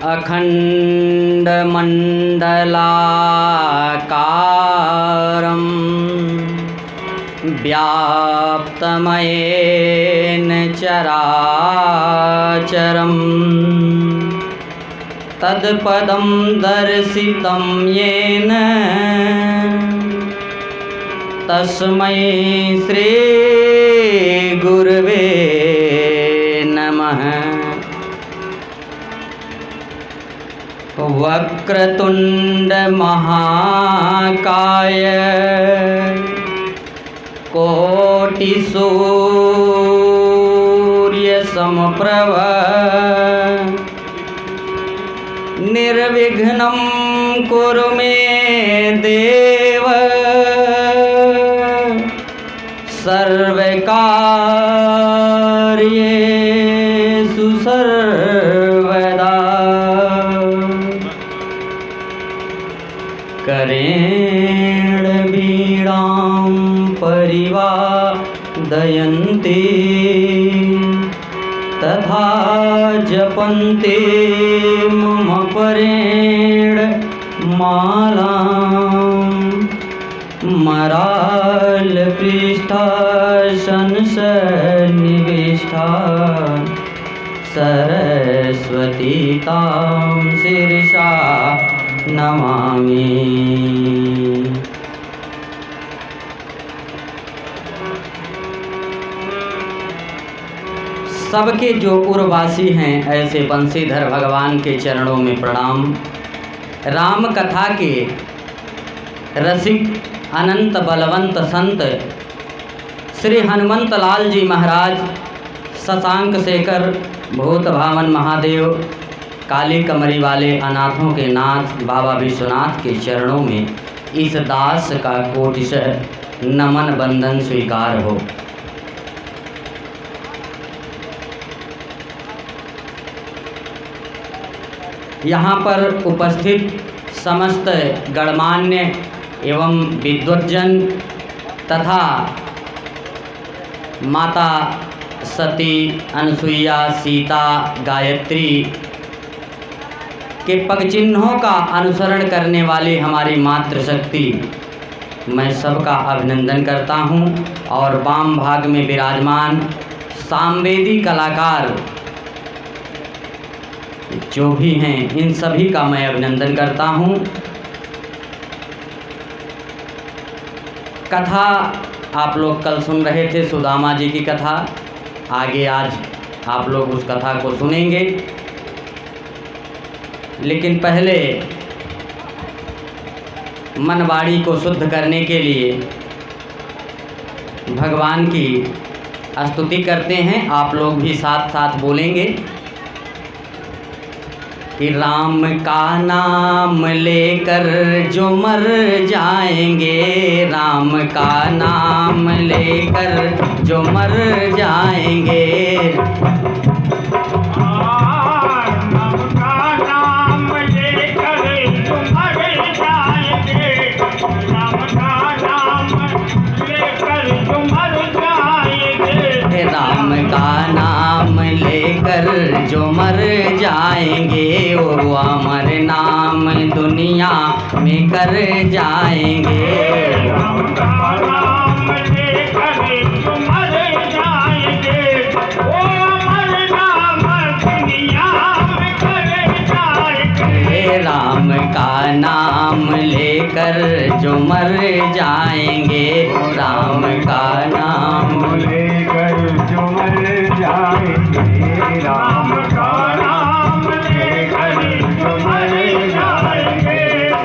अखण्डमण्डलाकारं व्याप्तमयेन चराचरं तत्पदं दर्शितं येन तस्मै श्री गुरवे नमः। वक्रतुंड महाकाय कोटि सूर्य समप्रभ निर्विघ्नं कुरु मे देव सर्वकार्येषु सर्वदा। करेण बीणां परिवादयन्ते तथा जपन्ते मम परेण मालां मरालपृष्ठा संसन्निविष्टा सरस्वती तां शीर्षा नमामि। सबके जो उर्वासी हैं ऐसे बंशीधर भगवान के चरणों में प्रणाम। राम कथा के रसिक अनंत बलवंत संत श्री हनुमंत लाल जी महाराज, शशांक शेखर, भूत भावन महादेव, काली कमरी वाले अनाथों के नाथ बाबा विश्वनाथ के चरणों में इस दास का कोटिशः नमन बंदन स्वीकार हो। यहाँ पर उपस्थित समस्त गणमान्य एवं विद्वज्जन तथा माता सती, अनसुईया, सीता, गायत्री के पग चिन्हों का अनुसरण करने वाली हमारी मातृशक्ति, मैं सबका अभिनंदन करता हूँ। और वाम भाग में विराजमान सामवेदी कलाकार जो भी हैं, इन सभी का मैं अभिनंदन करता हूँ। कथा आप लोग कल सुन रहे थे, सुदामा जी की कथा। आगे आज आप लोग उस कथा को सुनेंगे, लेकिन पहले मनवाड़ी को शुद्ध करने के लिए भगवान की स्तुति करते हैं। आप लोग भी साथ साथ बोलेंगे कि राम का नाम लेकर जो मर जाएंगे, राम का नाम लेकर जो मर जाएंगे, राम का नाम लेकर जो मर जाएंगे, राम का नाम लेकर जो मर जाएंगे, राम का नाम लेकर जो मर जाएंगे, वो अमर नाम दुनिया में कर जाएंगे। राम का नाम लेकर जो मर जाएंगे, वो अमर नाम दुनिया में कर जाएंगे। राम का नाम लेकर जो मर जाएंगे, राम का नाम लेकर जो मर जाएंगे, राम का नाम लेकर जो मर जाएंगे,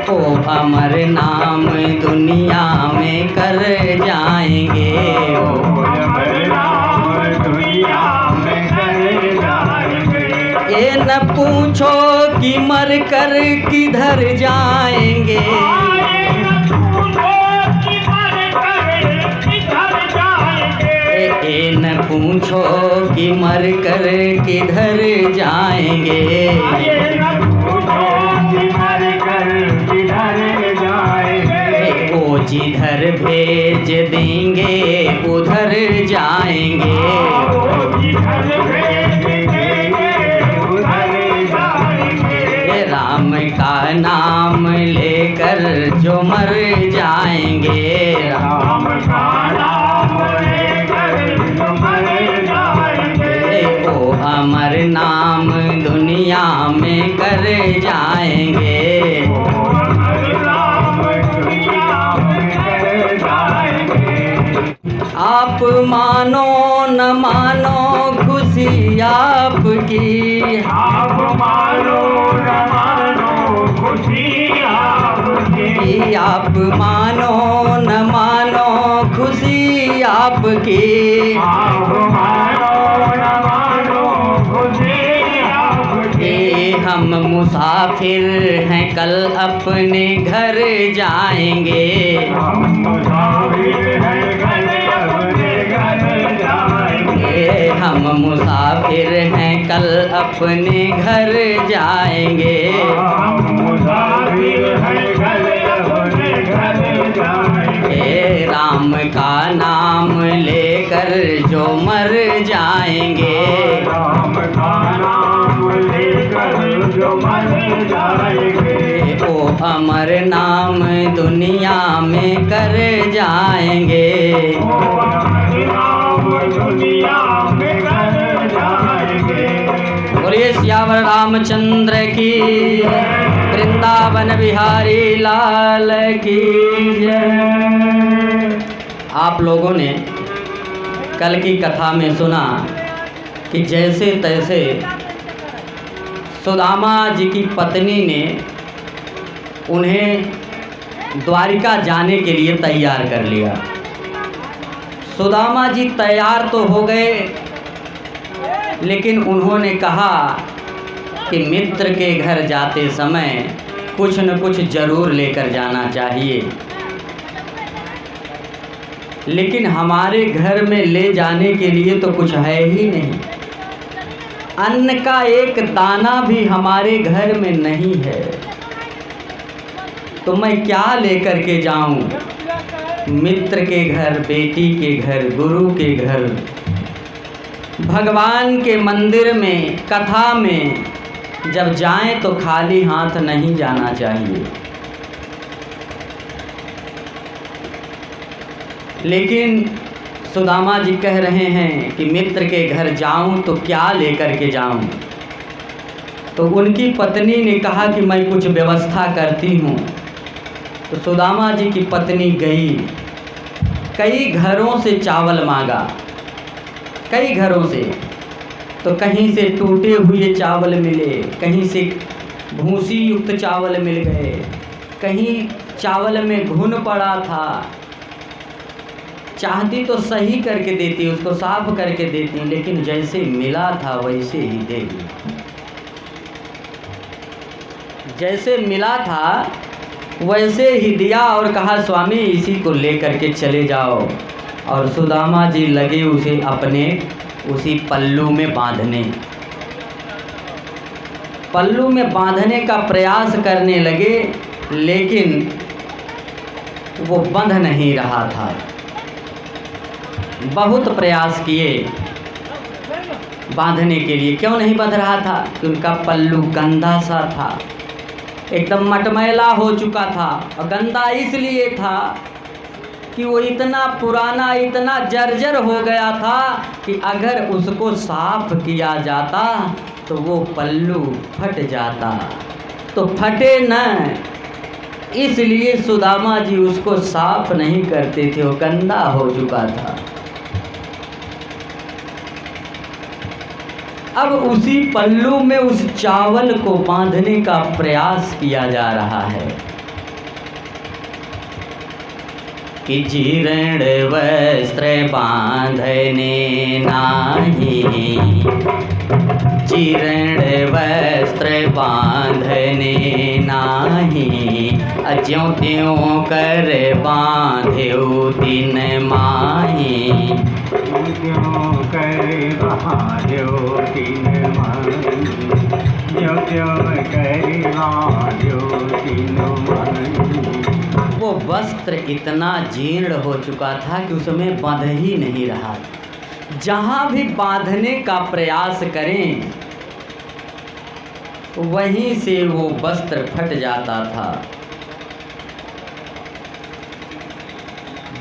ओ अमर नाम दुनिया में कर जाएंगे, ओ अमर नाम दुनिया में कर जाएंगे। ये न पूछो कि मर कर किधर जाएंगे, ये न पूछो कि मर कर किधर जाएंगे, ओ जिधर भेज देंगे उधर जाएंगे, नाम लेकर जो मर जाएंगे, राम का नाम लेकर जो मर जाएंगे, वो अमर नाम दुनिया में कर जाएंगे। आप मानो न मानो खुशी आपकी, आप मानो न मानो खुशी आपकी, आप मानो न मानो खुशी आपकी, आप मानो न मानो खुशी आपकी, हम मुसाफिर हैं कल अपने घर जाएंगे, हम मुसाफिर हैं कल अपने घर जाएंगे, हम मुसाफिर हैं कल अपने घर जाएंगे। हम मुसाफिर हैं कल अपने घर जाएंगे, राम का नाम लेकर जो मर जाएंगे, राम का नाम लेकर जो मर जाएंगे, वो अमर नाम दुनिया में कर जाएंगे। वो अमर नाम दुनिया में कर जाएंगे। बोलिए सियावर रामचंद्र की, वृंदावन बिहारी लाल की जय। आप लोगों ने कल की कथा में सुना कि जैसे तैसे सुदामा जी की पत्नी ने उन्हें द्वारिका जाने के लिए तैयार कर लिया। सुदामा जी तैयार तो हो गए, लेकिन उन्होंने कहा कि मित्र के घर जाते समय कुछ न कुछ ज़रूर लेकर जाना चाहिए, लेकिन हमारे घर में ले जाने के लिए तो कुछ है ही नहीं। अन्न का एक दाना भी हमारे घर में नहीं है, तो मैं क्या लेकर के जाऊं? मित्र के घर, बेटी के घर, गुरु के घर, भगवान के मंदिर में, कथा में जब जाएं तो खाली हाथ नहीं जाना चाहिए। लेकिन सुदामा जी कह रहे हैं कि मित्र के घर जाऊं तो क्या लेकर के जाऊं? तो उनकी पत्नी ने कहा कि मैं कुछ व्यवस्था करती हूँ। तो सुदामा जी की पत्नी गई, कई घरों से चावल मांगा, कई घरों से। तो कहीं से टूटे हुए चावल मिले, कहीं से भूसी युक्त चावल मिल गए, कहीं चावल में घुन पड़ा था। चाहती तो सही करके देती, उसको साफ करके देती, लेकिन जैसे मिला था वैसे ही दे दी। जैसे मिला था वैसे ही दिया और कहा स्वामी इसी को लेकर के चले जाओ। और सुदामा जी लगे उसे अपने उसी पल्लू में बांधने, पल्लू में बांधने का प्रयास करने लगे, लेकिन वो बंध नहीं रहा था। बहुत प्रयास किए बांधने के लिए, क्यों नहीं बंध रहा था? कि उनका पल्लू गंदा सा था, एकदम मटमैला हो चुका था। और गंदा इसलिए था कि वो इतना पुराना, इतना जर्जर हो गया था कि अगर उसको साफ किया जाता तो वो पल्लू फट जाता। तो फटे न, इसलिए सुदामा जी उसको साफ नहीं करते थे, वो गंदा हो चुका था। अब उसी पल्लू में उस चावल को बांधने का प्रयास किया जा रहा है कि जीर्ण वस्त्र बांधने नाही, जीर्ण वस्त्र बांधने नाही, अज्यों त्यों कर बांध्यो दिन माही, क्यों कर बांध्यो दिन माही, क्यों कर बांध्यो दिन माही। वो वस्त्र इतना जीर्ण हो चुका था कि उसमें बंध ही नहीं रहा। जहाँ भी बांधने का प्रयास करें वहीं से वो वस्त्र फट जाता था।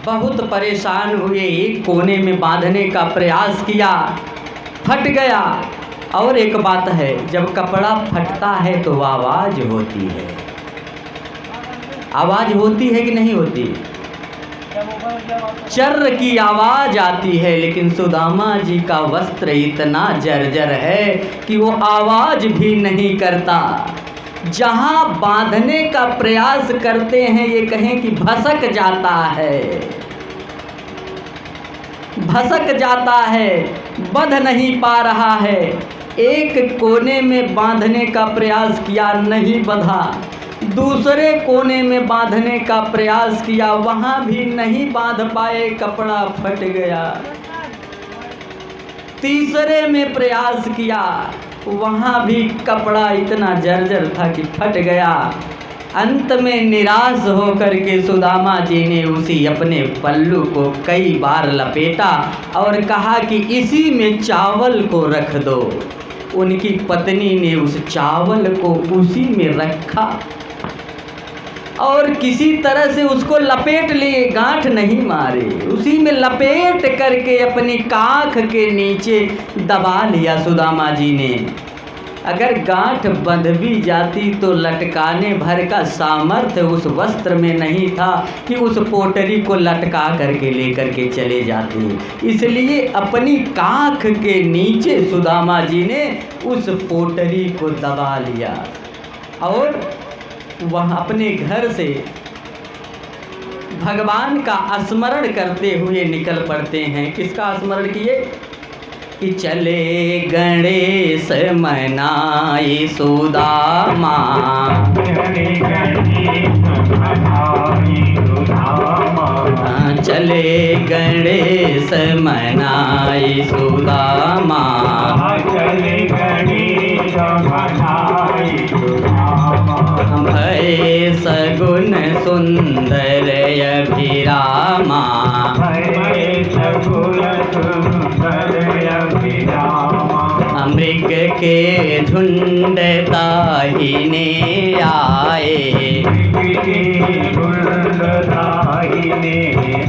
बहुत परेशान हुए, एक कोने में बांधने का प्रयास किया, फट गया। और एक बात है, जब कपड़ा फटता है तो आवाज़ होती है। आवाज़ होती है कि नहीं होती? चर्र की आवाज़ आती है। लेकिन सुदामा जी का वस्त्र इतना जर्जर है कि वो आवाज़ भी नहीं करता। जहाँ बांधने का प्रयास करते हैं, ये कहें कि भसक जाता है, भसक जाता है, बंध नहीं पा रहा है। एक कोने में बांधने का प्रयास किया, नहीं बंधा। दूसरे कोने में बांधने का प्रयास किया, वहाँ भी नहीं बांध पाए, कपड़ा फट गया। तीसरे में प्रयास किया, वहाँ भी कपड़ा इतना जर्जर था कि फट गया। अंत में निराश होकर के सुदामा जी ने उसी अपने पल्लू को कई बार लपेटा और कहा कि इसी में चावल को रख दो। उनकी पत्नी ने उस चावल को उसी में रखा और किसी तरह से उसको लपेट लिए, गांठ नहीं मारे, उसी में लपेट करके अपनी काख के नीचे दबा लिया सुदामा जी ने। अगर गांठ बंध भी जाती तो लटकाने भर का सामर्थ्य उस वस्त्र में नहीं था कि उस पोटरी को लटका करके लेकर के चले जाते। इसलिए अपनी काख के नीचे सुदामा जी ने उस पोटरी को दबा लिया और वह अपने घर से भगवान का स्मरण करते हुए निकल पड़ते हैं। किसका स्मरण किए? कि चले गणेश मनाए सुदामा, चले गणेश मनाए सुदामा, चले गणेश मनाए सुदामा। भय सगुन सुंदर अभिरामा, भय सगुन सुंदर अभिरामा। मृग के झुंड दाहिने आए, मृग के झुंड दाहिने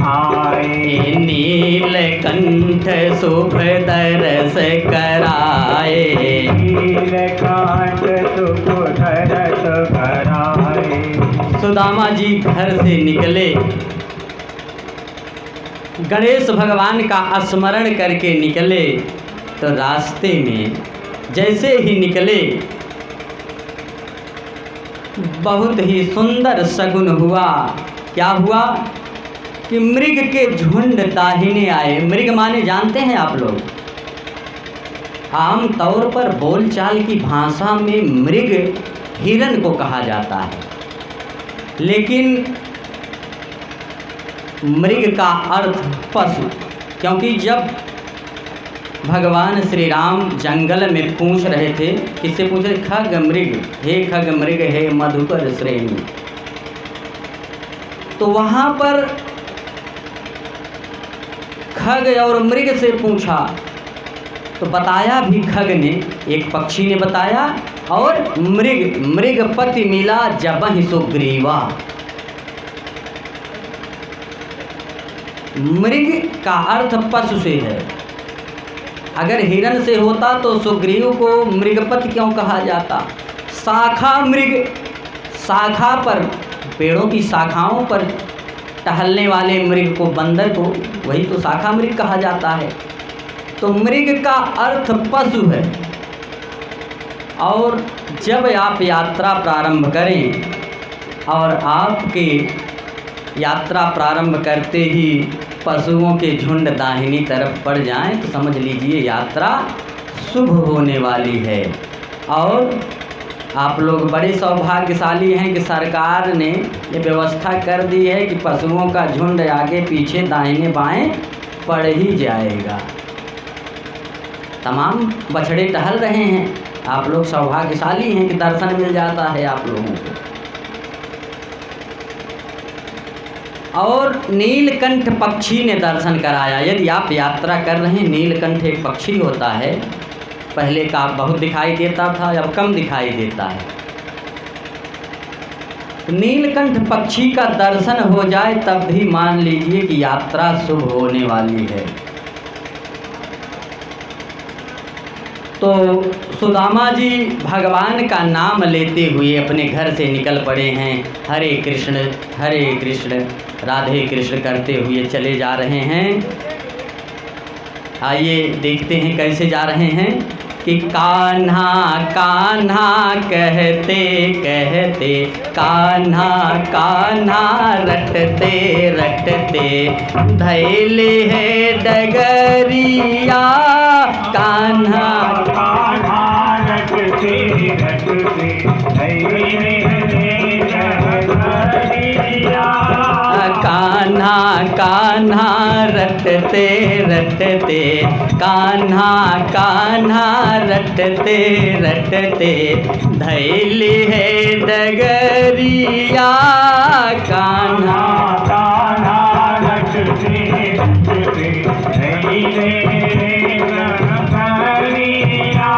आए। नीलकंठ शुभ दरस कराए, नीलकंठ शुभ दरस कराए। सुदामा जी घर से निकले, गणेश भगवान का स्मरण करके निकले। तो रास्ते में जैसे ही निकले, बहुत ही सुंदर शगुन हुआ। क्या हुआ कि मृग के झुंड दाहिने आए। मृग माने जानते हैं आप लोग? आम तौर पर बोलचाल की भाषा में मृग हिरण को कहा जाता है, लेकिन मृग का अर्थ पशु। क्योंकि जब भगवान श्री राम जंगल में पूछ रहे थे, किससे पूछ रहे? खग मृग, हे खग मृग हे मधुकर श्रेणी। तो वहाँ पर खग और मृग से पूछा तो बताया भी खग ने, एक पक्षी ने बताया, और मृगपति मिला जबहि सुग्रीवा। मृग का अर्थ पशु से है। अगर हिरण से होता तो सुग्रीव को मृगपति क्यों कहा जाता? शाखा मृग, शाखा पर, पेड़ों की शाखाओं पर टहलने वाले मृग को, बंदर को, वही तो शाखा मृग कहा जाता है। तो मृग का अर्थ पशु है। और जब आप यात्रा प्रारंभ करें और आपके यात्रा प्रारंभ करते ही पशुओं के झुंड दाहिनी तरफ पड़ जाएं तो समझ लीजिए यात्रा शुभ होने वाली है। और आप लोग बड़े सौभाग्यशाली हैं कि सरकार ने ये व्यवस्था कर दी है कि पशुओं का झुंड आगे पीछे दाहिने बाएं पड़ ही जाएगा। तमाम बछड़े टहल रहे हैं, आप लोग सौभाग्यशाली हैं कि दर्शन मिल जाता है आप लोगों को। और नीलकंठ पक्षी ने दर्शन कराया। यदि आप यात्रा कर रहे हैं, नीलकंठ एक पक्षी होता है पहले का बहुत दिखाई देता था, अब कम दिखाई देता है। नीलकंठ पक्षी का दर्शन हो जाए तब भी मान लीजिए कि यात्रा शुभ होने वाली है। तो सुदामा जी भगवान का नाम लेते हुए अपने घर से निकल पड़े हैं। हरे कृष्ण राधे कृष्ण करते हुए चले जा रहे हैं। आइए देखते हैं कैसे जा रहे हैं कि कान्हा कान्हा कहते कहते, कान्हा कान्हा रटते रटते, धैले है डगरिया, कान्हा कान्हा रटते रटते, धैले है डगरिया, कान्हा कान्हा रटते रटते, कान्हा कान्हा रटते रटते, धैले है डगरिया, कान्हा कान्हा रटते रटते, धैले है डगरिया।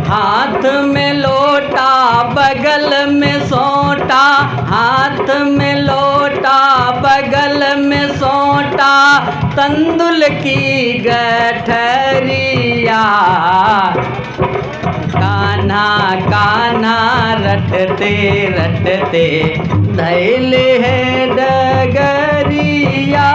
हाथ में लोटा बगल में सोटा, हाथ में लोटा बगल में सोटा, तंदुल की गठरिया, कान्हा कान्हा रटते रटते, धैले है डगरिया,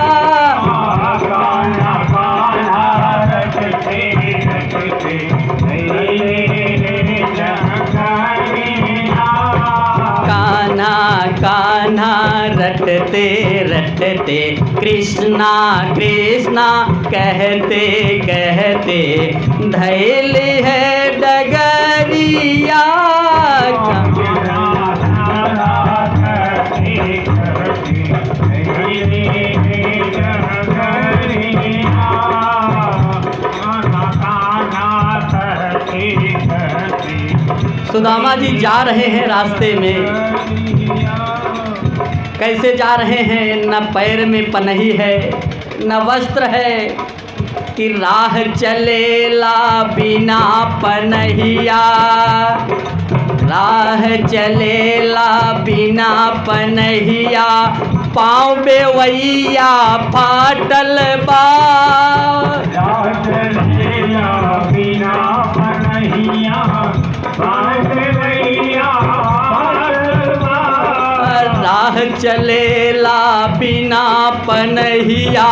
कान्हा कान्हा रटते रटते, धैले है डगरिया। कान्हा कान्हा रटते रटते, कृष्णा कृष्णा कहते कहते, धैले है डगरिया, सुदामा जी जा रहे हैं रास्ते में। कैसे जा रहे हैं? न पैर में पनही है न वस्त्र है, कि राह चलेला बिना पनहिया, राह चलेला बिना पनहिया, पाँव बेवैया फाटल बा, राह चलेला बिना पनहिया, पाँव बेवैया फाटल बा, राह चलेला बिना पनहिया,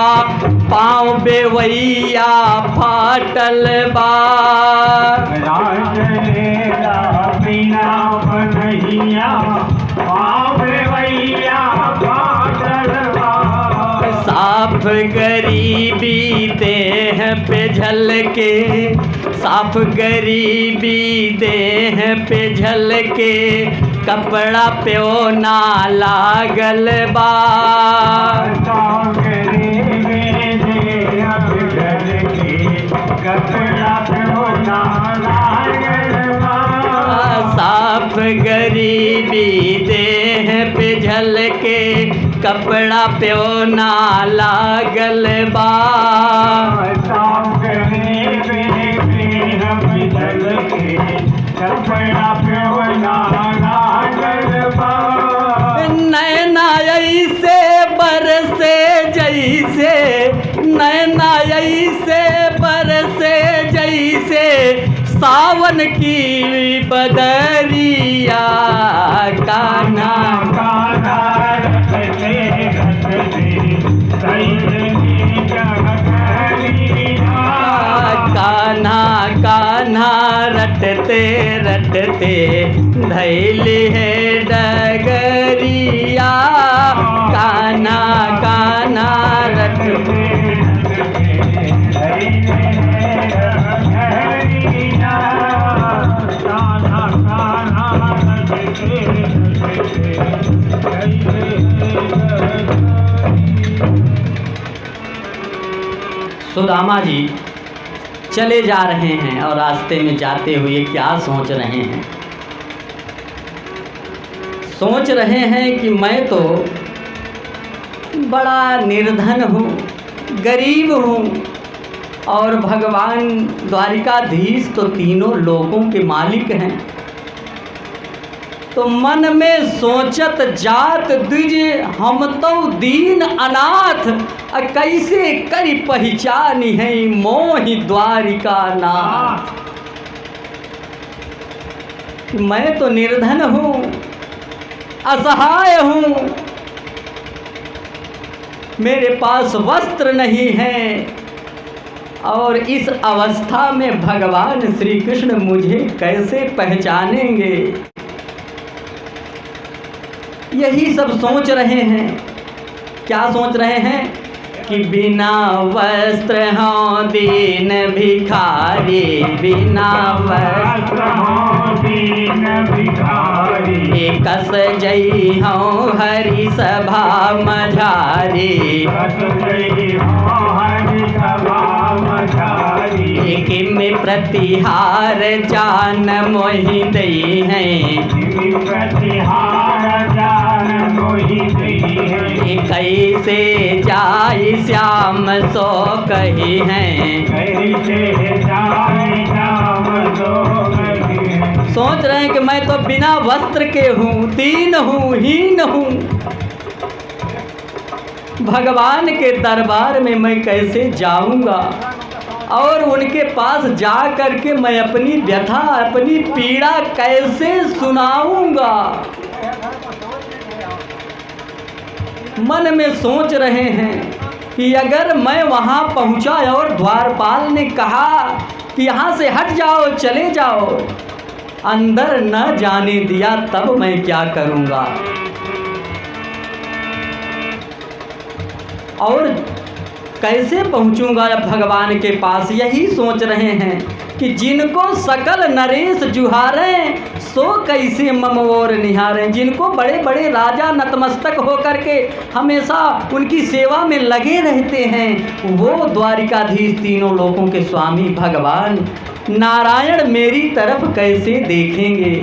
पाँव बेवैया फाटल बा। साफ गरीबी देह पे झलके, साफ गरीबी देह पे झलके, कपड़ा प्यो ना लागल बा, साफ गरीबी देह पे झलके, कपड़ा प्यो ना लागल बा, साफ गरीबी देह पे झलके, कपड़ा प्यो ना लागल बा, साफ गरीबी देह पे झलके, कपड़ा प्यो ना लागल बा। नैना ऐसे बरसे जैसे, नैना ऐसे बरसे जैसे, सावन की बदरिया, कान्हा कान्हा रटते रटते, धैले डगरिया, कान्हा कान्हा रटते रटते, धैले है डगरिया, कान्हा कान्हा रटते, सुदामा जी चले जा रहे हैं और रास्ते में जाते हुए क्या सोच रहे हैं? सोच रहे हैं कि मैं तो बड़ा निर्धन हूँ, गरीब हूँ, और भगवान द्वारिकाधीश तो तीनों लोकों के मालिक हैं। तो मन में सोचत जात द्विज हम तो दीन अनाथ, कैसे करी पहचानी है मोहि द्वारिका नाथ। मैं तो निर्धन हूँ, असहाय हूँ, मेरे पास वस्त्र नहीं है, और इस अवस्था में भगवान श्री कृष्ण मुझे कैसे पहचानेंगे। यही सब सोच रहे हैं। क्या सोच रहे हैं कि बिना वस्त्र हों दीन भिखारी, बिना वस्त्र हों दीन भिखारी, कस जई हों हरि सभा मझारी, कस जई हों हरि सभा मझारी, किम प्रतिहार जान मोहि दई हैं, किम प्रतिहार जान मोहि दई हैं, कैसे जाय श्याम सो कही हैं, कैसे जाय श्याम सो कही हैं। सोच रहे हैं कि मैं तो बिना वस्त्र के हूँ, दीन हूँ, हीन हूँ, भगवान के दरबार में मैं कैसे जाऊंगा और उनके पास जा कर के मैं अपनी व्यथा, अपनी पीड़ा कैसे सुनाऊंगा। मन में सोच रहे हैं कि अगर मैं वहाँ पहुँचा और द्वारपाल ने कहा कि यहाँ से हट जाओ, चले जाओ, अंदर न जाने दिया, तब मैं क्या करूँगा। और कैसे पहुँचूँगा भगवान के पास। यही सोच रहे हैं कि जिनको सकल नरेश जुहारें, सो कैसे मम ओर निहारें। जिनको बड़े बड़े राजा नतमस्तक होकर के हमेशा उनकी सेवा में लगे रहते हैं, वो द्वारिकाधीश तीनों लोकों के स्वामी भगवान नारायण मेरी तरफ कैसे देखेंगे।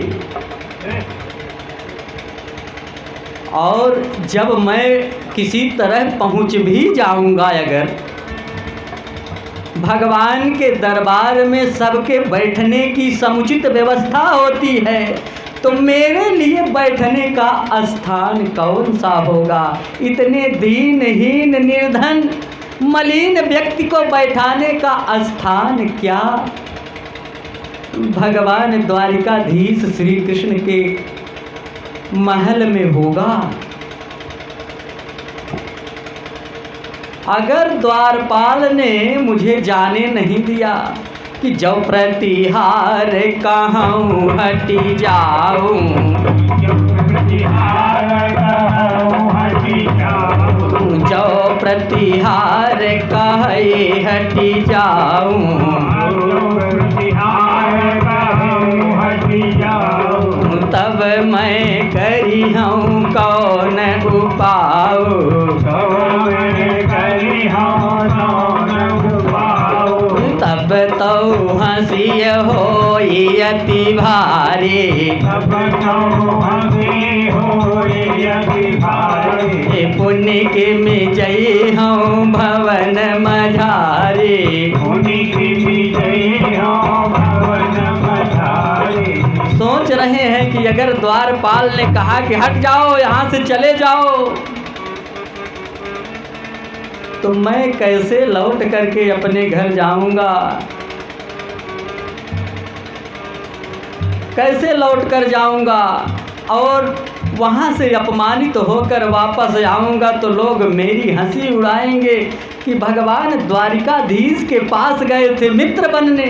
और जब मैं किसी तरह पहुंच भी जाऊंगा, अगर भगवान के दरबार में सबके बैठने की समुचित व्यवस्था होती है, तो मेरे लिए बैठने का स्थान कौन सा होगा। इतने दीनहीन, निर्धन, मलिन व्यक्ति को बैठाने का स्थान क्या भगवान द्वारिकाधीश श्री कृष्ण के महल में होगा। अगर द्वारपाल ने मुझे जाने नहीं दिया कि जो प्रतिहार कहूँ हटी जाऊँ, जो प्रतिहार कहे हटी जाऊँ, तब मैं करी हूँ कौन उपाऊ, तब तो हंसी हो अति भारी, पुण्य के में जय हूँ भवन मझारी, सोच रहे हैं कि अगर द्वारपाल ने कहा कि हट जाओ, यहाँ से चले जाओ, तो मैं कैसे लौट करके अपने घर जाऊंगा, कैसे लौट कर जाऊंगा। और वहाँ से अपमानित होकर वापस आऊंगा तो लोग मेरी हंसी उड़ाएंगे कि भगवान द्वारिकाधीश के पास गए थे मित्र बनने,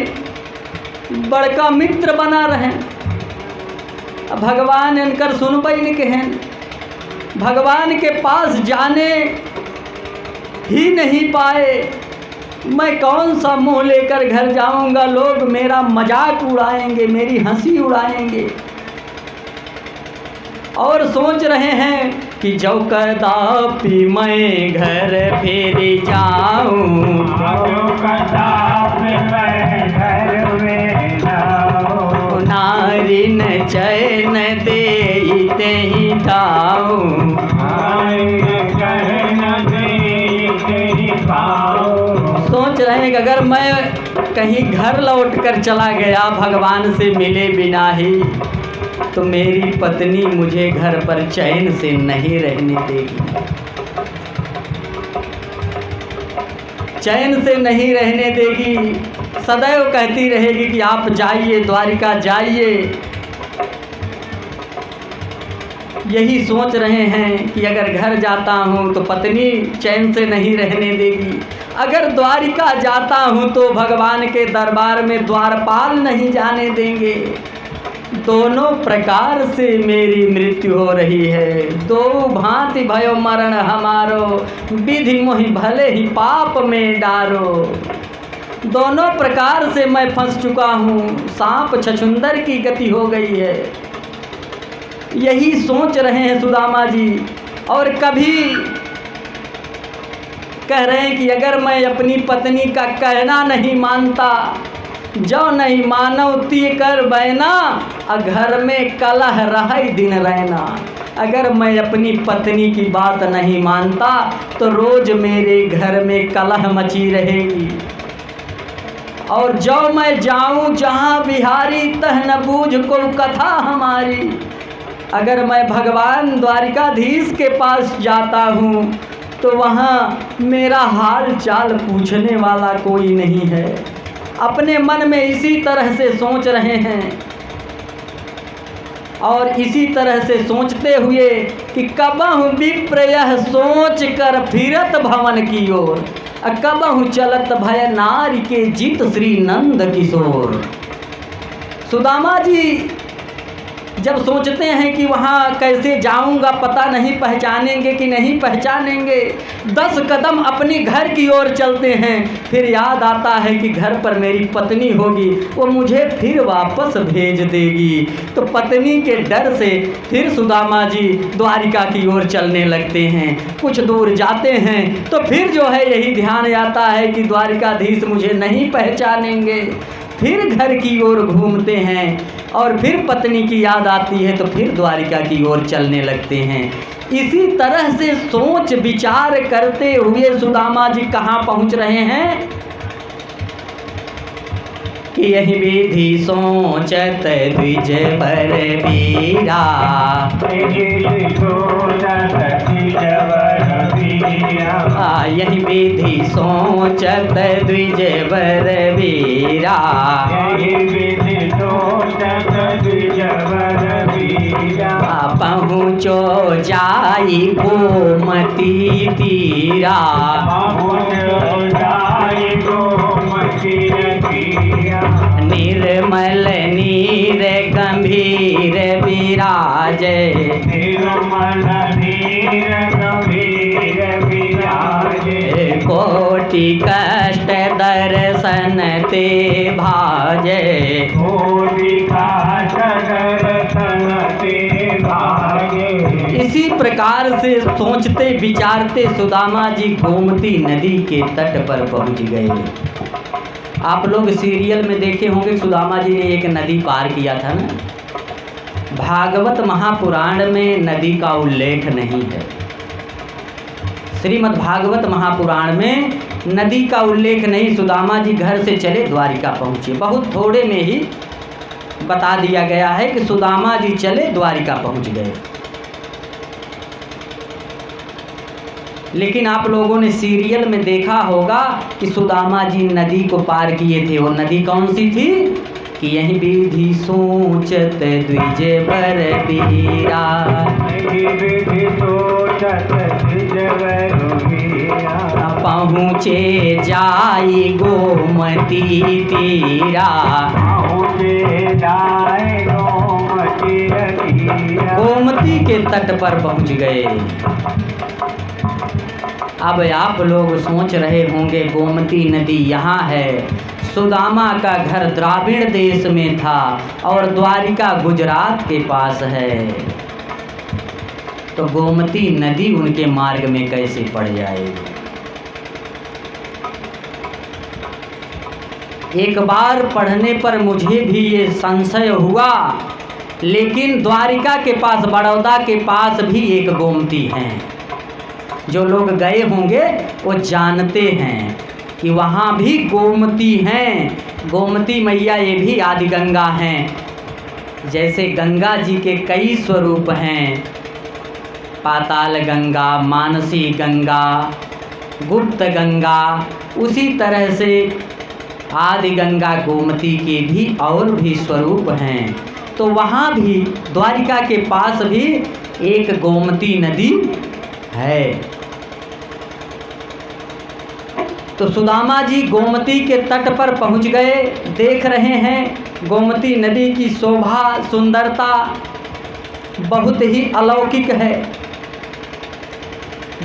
बड़का मित्र बना रहे, भगवान इनकर सुनबई नहीं कहें, भगवान के पास जाने ही नहीं पाए। मैं कौन सा मुंह लेकर घर जाऊंगा, लोग मेरा मजाक उड़ाएंगे, मेरी हंसी उड़ाएंगे। और सोच रहे हैं कि जो कदापि मैं घर फिर जाऊं, नारी न चैन देते ही खाऊं, सोच रहे हैं कि अगर मैं कहीं घर लौट कर चला गया भगवान से मिले बिना ही, तो मेरी पत्नी मुझे घर पर चैन से नहीं रहने देगी, चैन से नहीं रहने देगी। सदैव कहती रहेगी कि आप जाइए, द्वारिका जाइए। यही सोच रहे हैं कि अगर घर जाता हूँ तो पत्नी चैन से नहीं रहने देगी, अगर द्वारिका जाता हूँ तो भगवान के दरबार में द्वारपाल नहीं जाने देंगे। दोनों प्रकार से मेरी मृत्यु हो रही है। दो भांति भयो मरण हमारो, विधि मोहि भले ही पाप में डारो। दोनों प्रकार से मैं फंस चुका हूँ, सांप छछुंदर की गति हो गई है। यही सोच रहे हैं सुदामा जी। और कभी कह रहे हैं कि अगर मैं अपनी पत्नी का कहना नहीं मानता, जो नहीं मानव ती कर बैना, घर में कलह रहे दिन रहना। अगर मैं अपनी पत्नी की बात नहीं मानता तो रोज मेरे घर में कलह मची रहेगी। और जो मैं जाऊं जहां बिहारी, तह न बूझ को कथा हमारी। अगर मैं भगवान द्वारिकाधीश के पास जाता हूँ तो वहाँ मेरा हाल चाल पूछने वाला कोई नहीं है। अपने मन में इसी तरह से सोच रहे हैं और इसी तरह से सोचते हुए कि कबहु विप्र यह सोच कर फिरत भवन की ओर, कबहु चलत भय नारी के जित श्री नंद किशोर। सुदामा जी जब सोचते हैं कि वहाँ कैसे जाऊंगा, पता नहीं पहचानेंगे कि नहीं पहचानेंगे, 10 कदम अपने घर की ओर चलते हैं। फिर याद आता है कि घर पर मेरी पत्नी होगी, वो मुझे फिर वापस भेज देगी। तो पत्नी के डर से फिर सुदामा जी द्वारिका की ओर चलने लगते हैं। कुछ दूर जाते हैं तो फिर जो है यही ध्यान आता है कि द्वारिकाधीश मुझे नहीं पहचानेंगे। फिर घर की ओर घूमते हैं और फिर पत्नी की याद आती है तो फिर द्वारिका की ओर चलने लगते हैं। इसी तरह से सोच विचार करते हुए सुदामा जी कहाँ पहुँच रहे हैं कि यही विधि सोचत द्विज बर बीरा। यही विधि सोचत द्विज बर बीरा। पहुँचो जाई गोमती तीरा। निर्मल नीर गंभीर विराजे। निर्मल नीर गंभीर विराजे। कोटि कष्ट दर्शन ते भाजे। कोटि कष्ट दर्शन ते भाजे। इसी प्रकार से सोचते विचारते सुदामा जी गोमती नदी के तट पर पहुंच गए। आप लोग सीरियल में देखे होंगे सुदामा जी ने एक नदी पार किया था ना। भागवत महापुराण में नदी का उल्लेख नहीं है। श्रीमद् भागवत महापुराण में नदी का उल्लेख नहीं। सुदामा जी घर से चले द्वारिका पहुँचे। बहुत थोड़े में ही बता दिया गया है कि सुदामा जी चले द्वारिका पहुँच गए। लेकिन आप लोगों ने सीरियल में देखा होगा कि सुदामा जी नदी को पार किए थे। वो नदी कौन सी थी कि यही विधि सोचत द्विज बर बीरा। पहुँचे जाई गोमती तीरा। गोमती के तट पर पहुँच गए। अब आप लोग सोच रहे होंगे गोमती नदी यहाँ है। सुदामा का घर द्राविड़ देश में था और द्वारिका गुजरात के पास है, तो गोमती नदी उनके मार्ग में कैसे पड़ जाएगी। एक बार पढ़ने पर मुझे भी ये संशय हुआ, लेकिन द्वारिका के पास, बड़ौदा के पास भी एक गोमती हैं। जो लोग गए होंगे वो जानते हैं कि वहाँ भी गोमती हैं। गोमती मैया ये भी आदि गंगा हैं। जैसे गंगा जी के कई स्वरूप हैं, पाताल गंगा, मानसी गंगा, गुप्त गंगा, उसी तरह से आदि गंगा गोमती के भी और भी स्वरूप हैं। तो वहाँ भी द्वारिका के पास भी एक गोमती नदी है। तो सुदामा जी गोमती के तट पर पहुँच गए। देख रहे हैं गोमती नदी की शोभा सुंदरता बहुत ही अलौकिक है।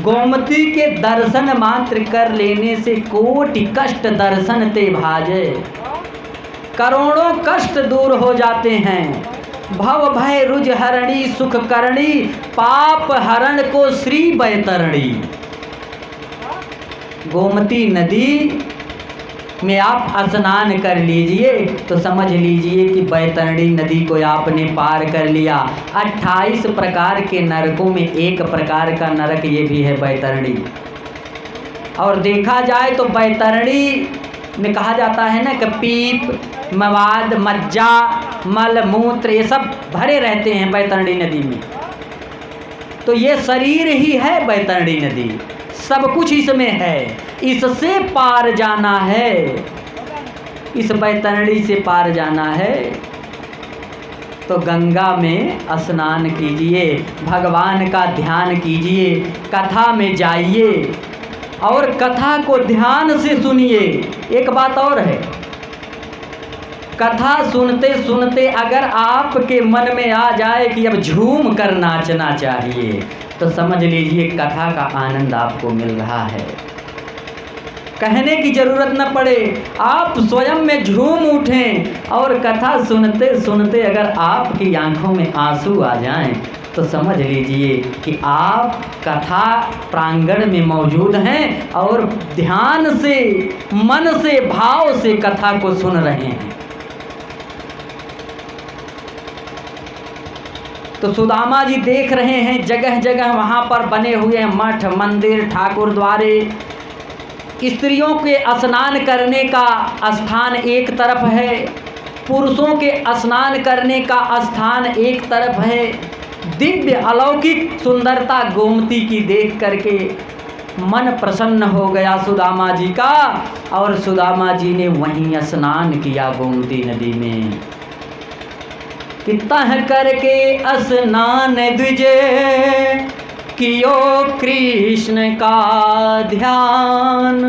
गोमती के दर्शन मात्र कर लेने से कोटि कष्ट दर्शन ते भाजे, करोड़ों कष्ट दूर हो जाते हैं। भव भय रुज हरणी सुख करणी, पाप हरण को श्री बैतरणी। गोमती नदी में आप स्नान कर लीजिए तो समझ लीजिए कि बैतरणी नदी को आपने पार कर लिया। 28 प्रकार के नरकों में एक प्रकार का नरक ये भी है बैतरणी। और देखा जाए तो बैतरणी में कहा जाता है ना कि पीप, मवाद, मज्जा, मल, मूत्र ये सब भरे रहते हैं बैतरणी नदी में। तो ये शरीर ही है बैतरणी नदी, सब कुछ इसमें है। इससे पार जाना है, इस बैतरणी से पार जाना है। तो गंगा में स्नान कीजिए, भगवान का ध्यान कीजिए, कथा में जाइए और कथा को ध्यान से सुनिए। एक बात और है, कथा सुनते सुनते अगर आपके मन में आ जाए कि अब झूम कर नाचना चाहिए तो समझ लीजिए कथा का आनंद आपको मिल रहा है। कहने की ज़रूरत न पड़े, आप स्वयं में झूम उठें और कथा सुनते सुनते अगर आपकी आंखों में आंसू आ जाएं तो समझ लीजिए कि आप कथा प्रांगण में मौजूद हैं और ध्यान से, मन से, भाव से कथा को सुन रहे हैं। तो सुदामा जी देख रहे हैं जगह जगह वहाँ पर बने हुए हैं मठ, मंदिर, ठाकुर द्वारे। स्त्रियों के स्नान करने का स्थान एक तरफ है, पुरुषों के स्नान करने का स्थान एक तरफ है। दिव्य अलौकिक सुंदरता गोमती की देख करके मन प्रसन्न हो गया सुदामा जी का और सुदामा जी ने वहीं स्नान किया गोमती नदी में। तह करके स्नान द्विजे कियो कृष्ण का ध्यान,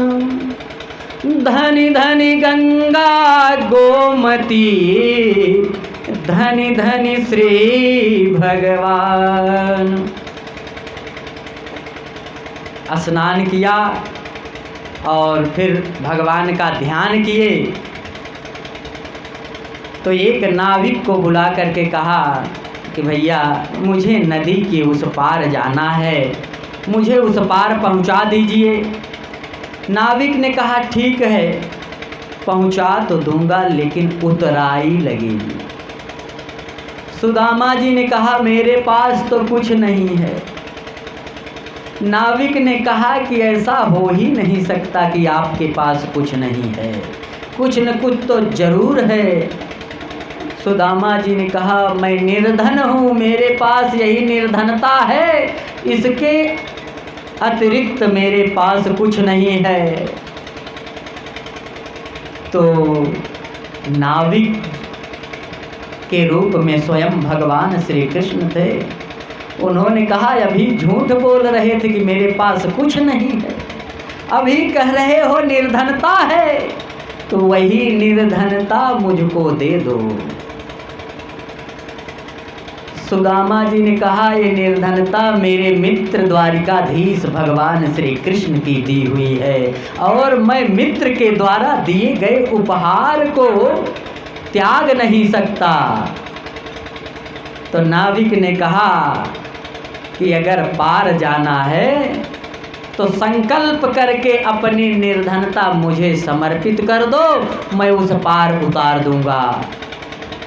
धनी धनी गंगा गोमती, धनी धनी श्री भगवान। स्नान किया और फिर भगवान का ध्यान किए। तो एक नाविक को बुला करके कहा कि भैया मुझे नदी के उस पार जाना है, मुझे उस पार पहुंचा दीजिए। नाविक ने कहा ठीक है पहुंचा तो दूंगा लेकिन उतराई लगेगी। सुदामा जी ने कहा मेरे पास तो कुछ नहीं है। नाविक ने कहा कि ऐसा हो ही नहीं सकता कि आपके पास कुछ नहीं है, कुछ न कुछ तो जरूर है। सुदामा जी ने कहा मैं निर्धन हूँ, मेरे पास यही निर्धनता है, इसके अतिरिक्त मेरे पास कुछ नहीं है। तो नाविक के रूप में स्वयं भगवान श्री कृष्ण थे। उन्होंने कहा अभी झूठ बोल रहे थे कि मेरे पास कुछ नहीं है, अभी कह रहे हो निर्धनता है, तो वही निर्धनता मुझको दे दो। सुदामा जी ने कहा ये निर्धनता मेरे मित्र द्वारिकाधीश भगवान श्री कृष्ण की दी हुई है और मैं मित्र के द्वारा दिए गए उपहार को त्याग नहीं सकता। तो नाविक ने कहा कि अगर पार जाना है तो संकल्प करके अपनी निर्धनता मुझे समर्पित कर दो, मैं उस पार उतार दूंगा।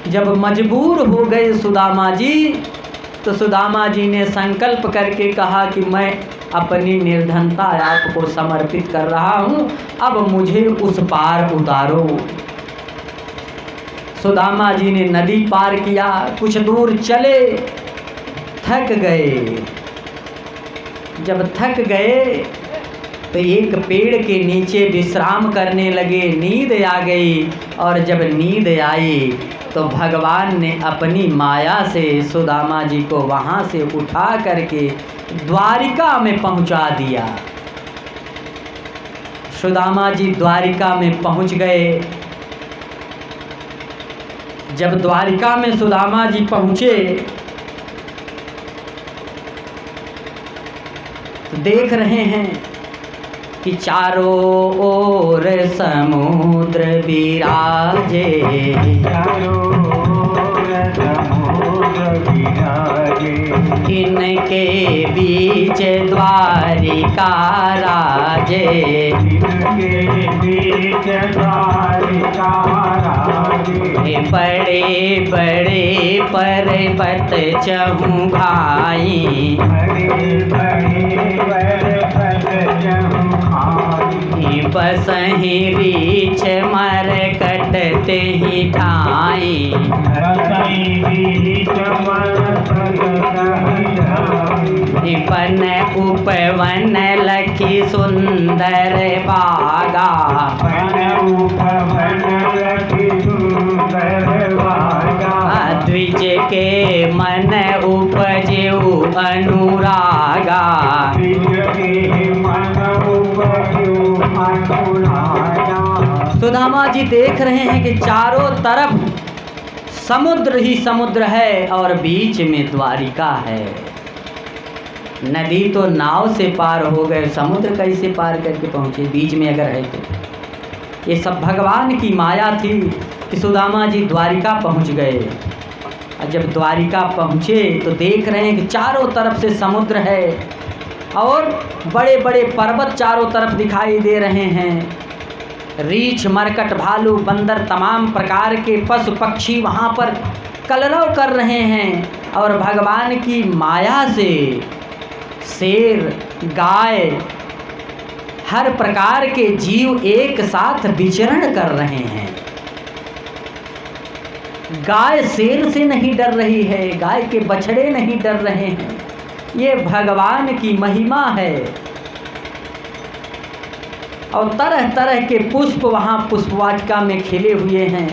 जब मजबूर हो गए सुदामा जी तो सुदामा जी ने संकल्प करके कहा कि मैं अपनी निर्धनता आपको समर्पित कर रहा हूँ, अब मुझे उस पार उतारो। सुदामा जी ने नदी पार किया, कुछ दूर चले, थक गए। जब थक गए तो एक पेड़ के नीचे विश्राम करने लगे, नींद आ गई। और जब नींद आई तो भगवान ने अपनी माया से सुदामा जी को वहाँ से उठा करके द्वारिका में पहुँचा दिया। सुदामा जी द्वारिका में पहुँच गए। जब द्वारिका में सुदामा जी पहुँचे तो देख रहे हैं कि चारों ओर समुद्र विराजे, चारों ओर समुद्र विराजे, इनके बीच द्वारिका राजे, इनके बीच द्वारिका राजे, बड़े बड़े पर्वत चहुभाई, बड़े बड़े पर्वत चहुभाई, बसहि रीछ मरकटते ही ठाई, वन उपवन लखी सुंदर बागा, द्विज के मन उपजेउ अनुरागा, सुदामा जी देख रहे हैं कि चारों तरफ समुद्र ही समुद्र है और बीच में द्वारिका है। नदी तो नाव से पार हो गए, समुद्र कैसे पार करके पहुँचे बीच में अगर है तो। ये सब भगवान की माया थी कि सुदामा जी द्वारिका पहुँच गए। और जब द्वारिका पहुँचे तो देख रहे हैं कि चारों तरफ से समुद्र है और बड़े बड़े पर्वत चारों तरफ दिखाई दे रहे हैं। रीछ मरकट भालू बंदर तमाम प्रकार के पशु पक्षी वहाँ पर कलरव कर रहे हैं। और भगवान की माया से शेर गाय हर प्रकार के जीव एक साथ विचरण कर रहे हैं। गाय शेर से नहीं डर रही है, गाय के बछड़े नहीं डर रहे हैं। ये भगवान की महिमा है। और तरह तरह के पुष्प वहाँ पुष्पवाटिका में खिले हुए हैं।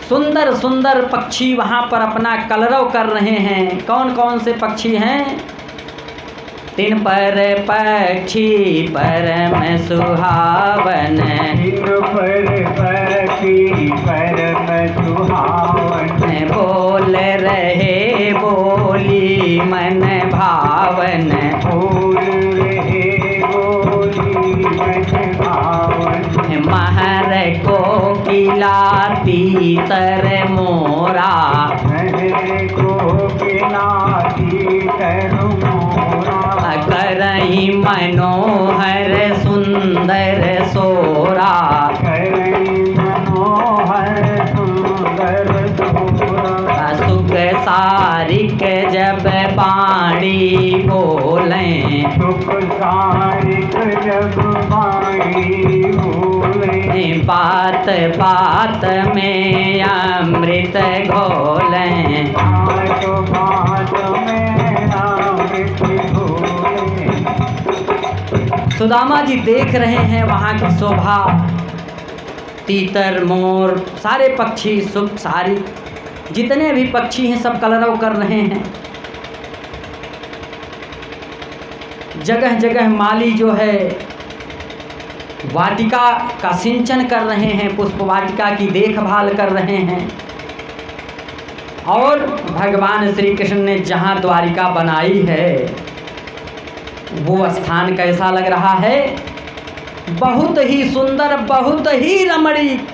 सुंदर सुंदर पक्षी वहाँ पर अपना कलरव कर रहे हैं। कौन कौन से पक्षी हैं? तीन पर पक्षी परम सुहावन, तीन पर पक्षी परम सुहावन, बोल रहे बोली मन भावन, बोल रहे बोली मन भावन, महर को किला तीतर मोरा, महर को किला तीतर मोरा, करई मनोहर सुंदर सोरा, करई मनोहर सुंदर सोरा, सुख सारिक जब बाणी बोलें, सुख सारिक जब बाणी बोलें, बात बात में अमृत घोलें, बात बात में अमृत घोलें। सुदामा जी देख रहे हैं वहाँ की शोभा। तीतर मोर सारे पक्षी सुख सारी जितने भी पक्षी हैं सब कलरव कर रहे हैं। जगह जगह माली जो है वाटिका का सिंचन कर रहे हैं, पुष्प वाटिका की देखभाल कर रहे हैं। और भगवान श्री कृष्ण ने जहाँ द्वारिका बनाई है वो स्थान कैसा लग रहा है? बहुत ही सुंदर, बहुत ही रमणीक,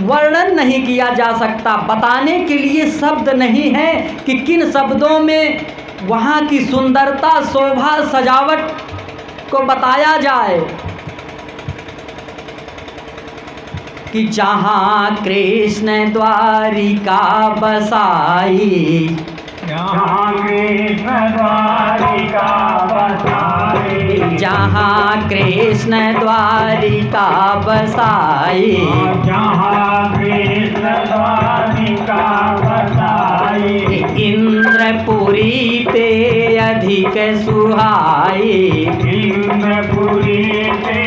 वर्णन नहीं किया जा सकता। बताने के लिए शब्द नहीं है कि किन शब्दों में वहाँ की सुंदरता, शोभा, सजावट को बताया जाए। कि जहाँ कृष्ण द्वारिका बसाई, जहाँ कृष्ण द्वारिका बसाई, जहाँ कृष्ण द्वारिका बसाई, जहाँ कृष्ण द्वारिका बसाई, इंद्रपुरी ते अधिक सुहाई, इंद्रपुरी ते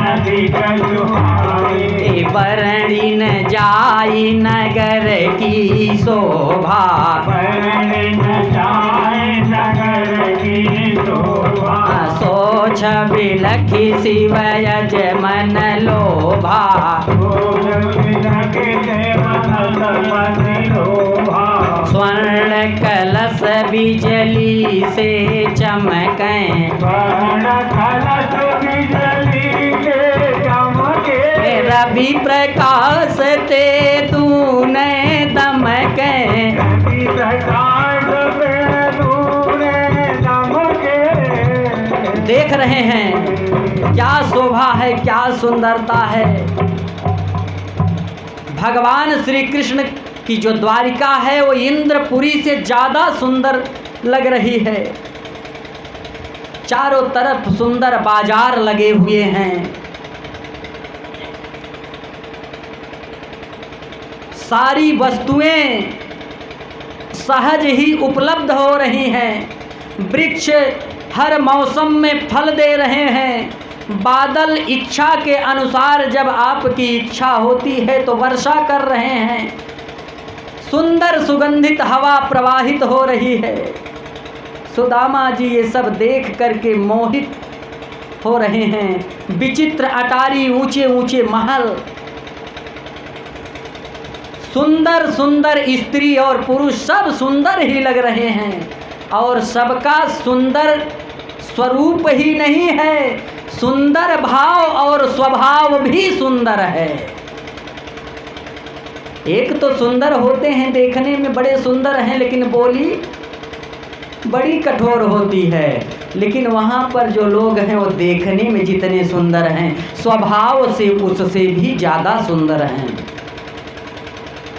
अधिक सुहाई, वर्णि न जाई नगर की शोभा, वर्णि न जाए नगर की शोभा, सोच बिलखि शिव यजमन लोभा, स्वर्ण कलश बिजली से चमकें, स्वर्ण कलश बिजली से चमके, रवि प्रकाश ते तूने दमकें, रवि प्रकाश पे तूने दमके। देख रहे हैं क्या शोभा है, क्या सुंदरता है। भगवान श्री कृष्ण की जो द्वारिका है वो इंद्रपुरी से ज़्यादा सुंदर लग रही है। चारों तरफ सुंदर बाजार लगे हुए हैं, सारी वस्तुएं सहज ही उपलब्ध हो रही हैं। वृक्ष हर मौसम में फल दे रहे हैं। बादल इच्छा के अनुसार जब आपकी इच्छा होती है तो वर्षा कर रहे हैं। सुंदर सुगंधित हवा प्रवाहित हो रही है। सुदामा जी ये सब देख करके मोहित हो रहे हैं। विचित्र अटारी, ऊंचे ऊंचे महल, सुंदर सुंदर स्त्री और पुरुष सब सुंदर ही लग रहे हैं। और सबका सुंदर स्वरूप ही नहीं है, सुंदर भाव और स्वभाव भी सुंदर है। एक तो सुंदर होते हैं, देखने में बड़े सुंदर हैं, लेकिन बोली बड़ी कठोर होती है। लेकिन वहाँ पर जो लोग हैं वो देखने में जितने सुंदर हैं, स्वभाव से उससे भी ज़्यादा सुंदर हैं।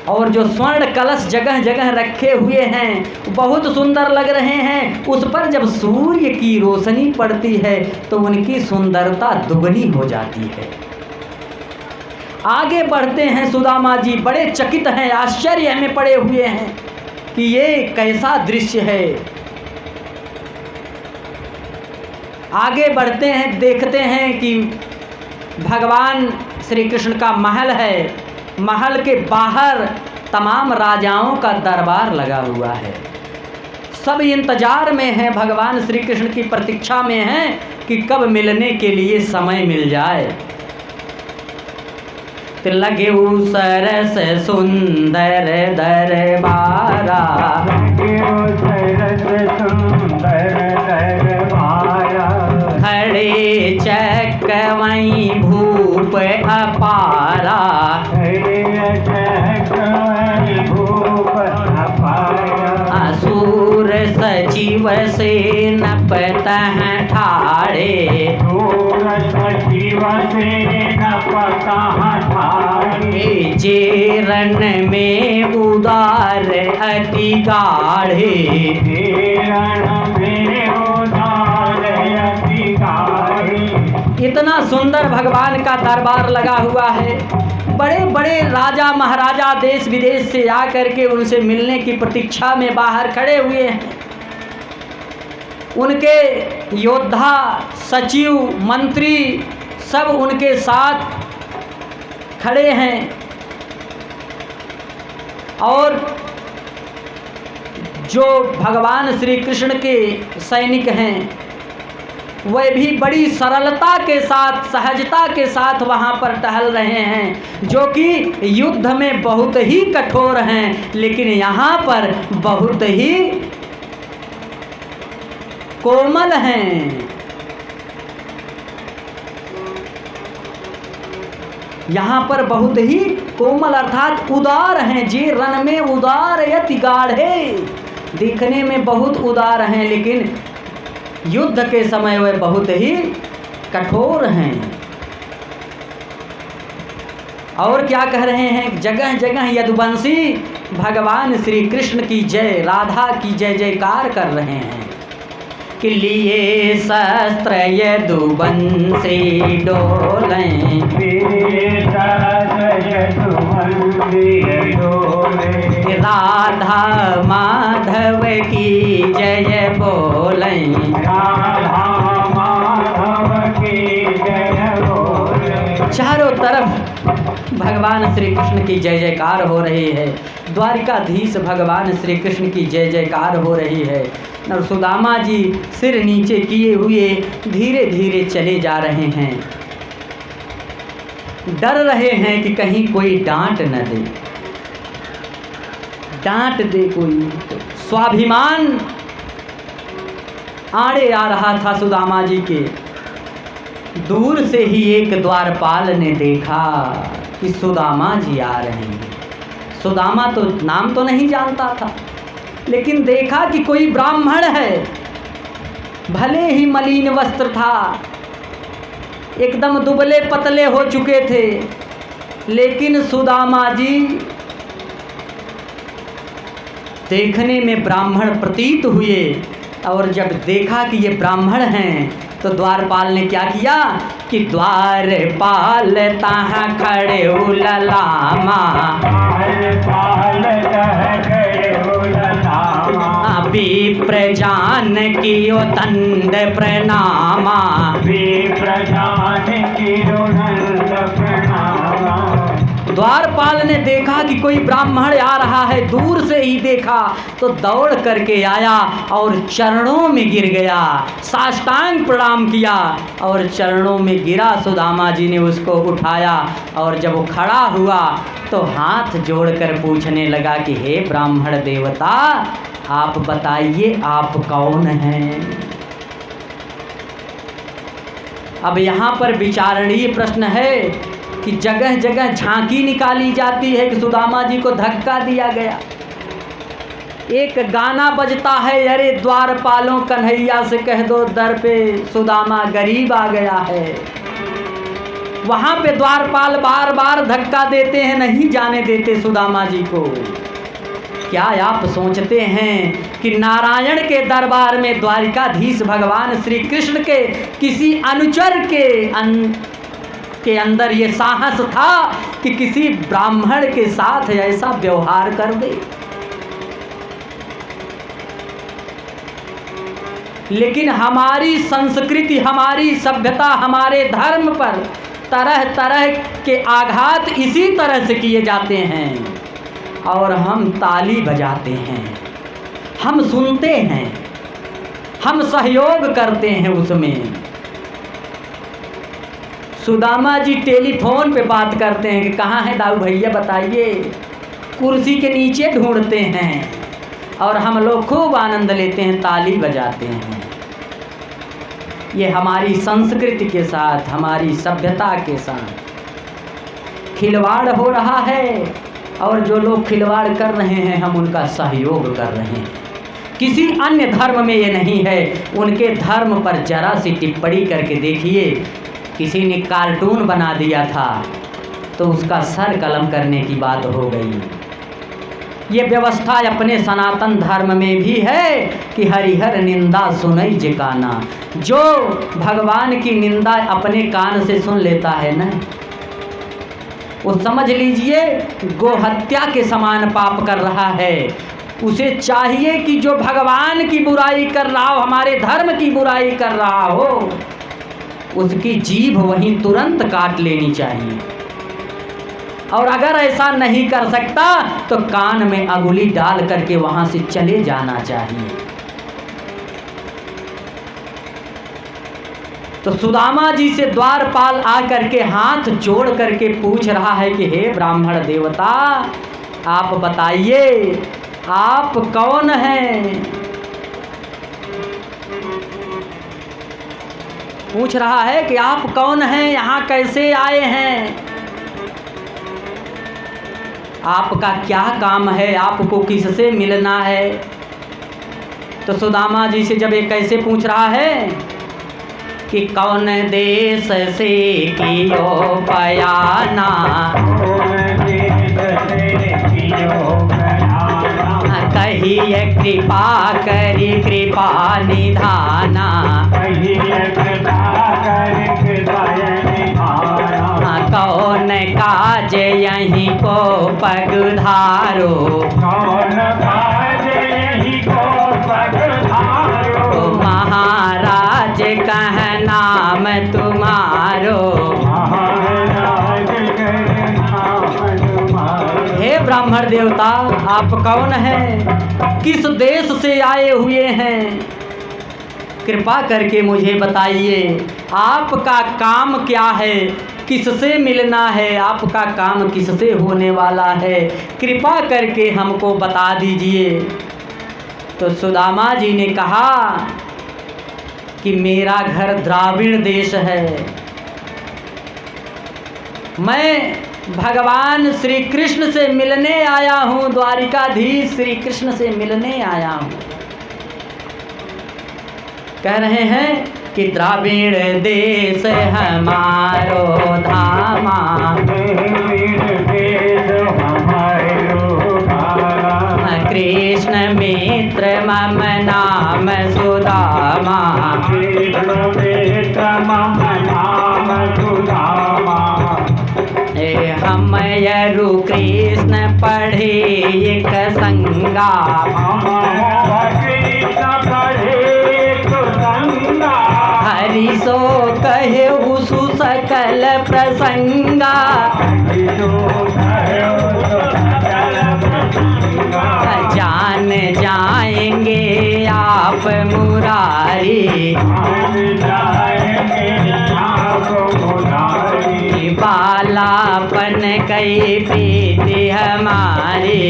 और जो स्वर्ण कलश जगह जगह रखे हुए हैं बहुत सुंदर लग रहे हैं। उस पर जब सूर्य की रोशनी पड़ती है तो उनकी सुंदरता दुगनी हो जाती है। आगे बढ़ते हैं सुदामा जी, बड़े चकित हैं, आश्चर्य में पड़े हुए हैं कि ये कैसा दृश्य है। आगे बढ़ते हैं, देखते हैं कि भगवान श्री कृष्ण का महल है। महल के बाहर तमाम राजाओं का दरबार लगा हुआ है। सब इंतजार में हैं, भगवान श्री कृष्ण की प्रतीक्षा में हैं कि कब मिलने के लिए समय मिल जाए। तो लगे सरस सुंदर दरबारा, खड़े चकवई भूप अपारा, असुर सचिव से नपतः ठाड़े, जे रण में उदार अति गाढ़े, इतना सुंदर भगवान का दरबार लगा हुआ है। बड़े बड़े राजा महाराजा देश विदेश से आकर के उनसे मिलने की प्रतीक्षा में बाहर खड़े हुए हैं। उनके योद्धा, सचिव, मंत्री सब उनके साथ खड़े हैं। और जो भगवान श्री कृष्ण के सैनिक हैं वह भी बड़ी सरलता के साथ, सहजता के साथ वहाँ पर टहल रहे हैं, जो कि युद्ध में बहुत ही कठोर हैं, लेकिन यहाँ पर बहुत ही कोमल हैं। यहाँ पर बहुत ही कोमल अर्थात उदार हैं। जी रण में उदार यति गाढ़े, दिखने में बहुत उदार हैं, लेकिन युद्ध के समय वे बहुत ही कठोर हैं। और क्या कह रहे हैं, जगह जगह यदुवंशी भगवान श्री कृष्ण की जय, राधा की जय जयकार कर रहे हैं कि लिए शस्त्र यदुवंशी डोलें, राधा माधव की जय बोलें, चारों तरफ भगवान श्री कृष्ण की जय जयकार हो रही है। द्वारिकाधीश भगवान श्री कृष्ण की जय जयकार हो रही है। और सुदामा जी सिर नीचे किए हुए धीरे धीरे चले जा रहे हैं, डर रहे हैं कि कहीं कोई डांट न दे, डांट दे कोई। स्वाभिमान आड़े आ रहा था सुदामा जी के। दूर से ही एक द्वारपाल ने देखा कि सुदामा जी आ रहे हैं। सुदामा तो नाम तो नहीं जानता था, लेकिन देखा कि कोई ब्राह्मण है, भले ही मलिन वस्त्र था, एकदम दुबले पतले हो चुके थे, लेकिन सुदामा जी देखने में ब्राह्मण प्रतीत हुए। और जब देखा कि ये ब्राह्मण हैं तो द्वारपाल ने क्या किया कि द्वारपाल तहाँ खड़े उललामा, विप्र जान कियो दंड प्रणामा, द्वारपाल ने देखा कि कोई ब्राह्मण आ रहा है, दूर से ही देखा तो दौड़ करके आया और चरणों में गिर गया, साष्टांग प्रणाम किया और चरणों में गिरा। सुदामा जी ने उसको उठाया और जब वो खड़ा हुआ तो हाथ जोड़कर पूछने लगा कि हे ब्राह्मण देवता, आप बताइए आप कौन हैं। अब यहाँ पर विचारणीय प्रश्न है कि जगह जगह झांकी निकाली जाती है कि सुदामा जी को धक्का दिया गया। एक गाना बजता है, अरे द्वारपालों कन्हैया से कह दो दर पे सुदामा गरीब आ गया है। वहाँ पे द्वारपाल बार बार धक्का देते हैं, नहीं जाने देते सुदामा जी को। क्या आप सोचते हैं कि नारायण के दरबार में द्वारिकाधीश भगवान श्री कृष्ण के किसी अनुचर के अंदर ये साहस था कि किसी ब्राह्मण के साथ ऐसा व्यवहार कर दे? लेकिन हमारी संस्कृति, हमारी सभ्यता, हमारे धर्म पर तरह तरह के आघात इसी तरह से किए जाते हैं और हम ताली बजाते हैं, हम सुनते हैं, हम सहयोग करते हैं उसमें। सुदामा जी टेलीफोन पे बात करते हैं कि कहाँ है दाऊ भैया बताइए, कुर्सी के नीचे ढूंढते हैं और हम लोग खूब आनंद लेते हैं, ताली बजाते हैं। ये हमारी संस्कृति के साथ, हमारी सभ्यता के साथ खिलवाड़ हो रहा है और जो लोग खिलवाड़ कर रहे हैं हम उनका सहयोग कर रहे हैं। किसी अन्य धर्म में ये नहीं है। उनके धर्म पर जरा सी टिप्पणी करके देखिए, किसी ने कार्टून बना दिया था तो उसका सर कलम करने की बात हो गई। ये व्यवस्था अपने सनातन धर्म में भी है कि हरिहर निंदा सुनई जे काना। जो भगवान की निंदा अपने कान से सुन लेता है ना, वो समझ लीजिए गोहत्या के समान पाप कर रहा है। उसे चाहिए कि जो भगवान की बुराई कर रहा हो, हमारे धर्म की बुराई कर रहा हो, उसकी जीभ वहीं तुरंत काट लेनी चाहिए। और अगर ऐसा नहीं कर सकता तो कान में अंगुली डाल करके वहां से चले जाना चाहिए। तो सुदामा जी से द्वारपाल आकर के हाथ जोड़ करके पूछ रहा है कि हे ब्राह्मण देवता, आप बताइए आप कौन हैं। पूछ रहा है कि आप कौन हैं, यहाँ कैसे आए हैं, आपका क्या काम है, आपको किससे मिलना है। तो सुदामा जी से जब ये कैसे पूछ रहा है कि कौन देश से कियो बयाना, कहिए कृपा करी कृपा निधाना, कौन काज यहीं को पगधारो, महाराज कह नाम तुम्हारो। हे ब्राह्मण देवता, आप कौन हैं, किस देश से आए हुए हैं, कृपा करके मुझे बताइए। आपका काम क्या है, किससे मिलना है, आपका काम किससे होने वाला है, कृपा करके हमको बता दीजिए। तो सुदामा जी ने कहा कि मेरा घर द्राविड़ देश है, मैं भगवान श्री कृष्ण से मिलने आया हूँ, द्वारिकाधीश श्री कृष्ण से मिलने आया हूँ। कह रहे हैं कि द्राविड़ देश हमारो धामा, कृष्ण मित्र मम नाम सुदामा, हम यरु कृष्ण पढ़े एक संगा, हरि सो कहे उसु सकल प्रसंगा, जान जाएंगे आप मुरारी, बालापन कई प्रीति हमारी,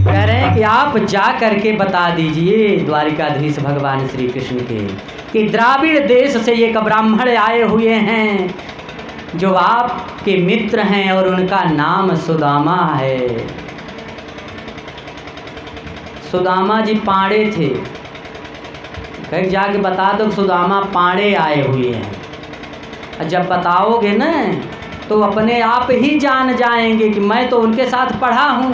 कह रहे हैं कि आप जा करके बता दीजिए द्वारिकाधीश भगवान श्री कृष्ण के कि द्राविड़ देश से एक ब्राह्मण आए हुए हैं जो आपके मित्र हैं और उनका नाम सुदामा है। सुदामा जी पाड़े थे, कहीं जाके बता दो सुदामा पाड़े आए हुए हैं, और जब बताओगे ना तो अपने आप ही जान जाएंगे कि मैं तो उनके साथ पढ़ा हूँ,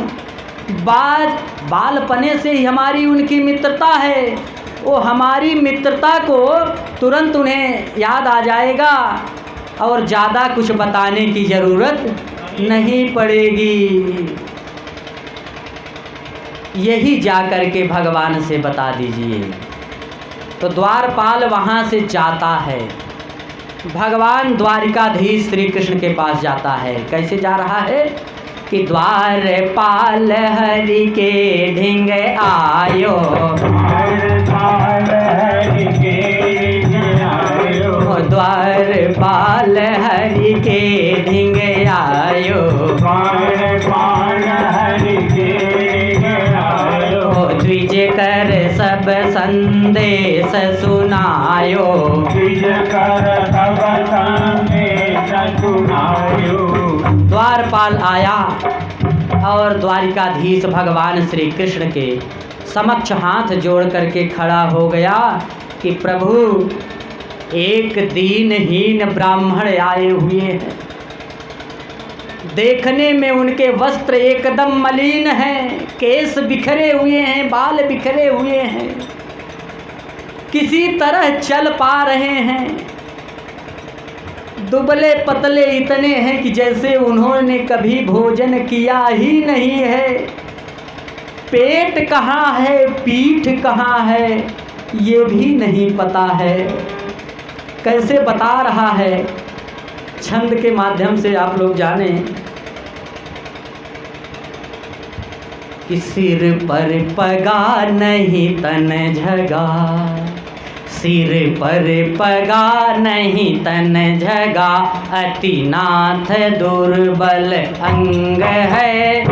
बालपने से ही हमारी उनकी मित्रता है, वो हमारी मित्रता को तुरंत उन्हें याद आ जाएगा और ज़्यादा कुछ बताने की ज़रूरत नहीं पड़ेगी। यही जा कर के भगवान से बता दीजिए। तो द्वारपाल वहाँ से जाता है, भगवान द्वारिकाधीश श्री कृष्ण के पास जाता है। कैसे जा रहा है कि द्वारपाल हरि के ढिंग आयो, द्वारपाल हरि के ढिंग आयो, द्विज कर सब संदेश सुनायो, द्वारपाल आया और द्वारिकाधीश भगवान श्री कृष्ण के समक्ष हाथ जोड़ करके खड़ा हो गया कि प्रभु, एक दीनहीन ब्राह्मण आए हुए हैं, देखने में उनके वस्त्र एकदम मलिन हैं, केस बिखरे हुए हैं, बाल बिखरे हुए हैं, किसी तरह चल पा रहे हैं, दुबले पतले इतने हैं कि जैसे उन्होंने कभी भोजन किया ही नहीं है, पेट कहाँ है पीठ कहाँ है ये भी नहीं पता है। कैसे बता रहा है, छंद के माध्यम से आप लोग जाने कि सिर पर पगा नहीं तन झगा, सिर पर पगा नहीं तन झगा, अतिनाथ दुर्बल अंग है,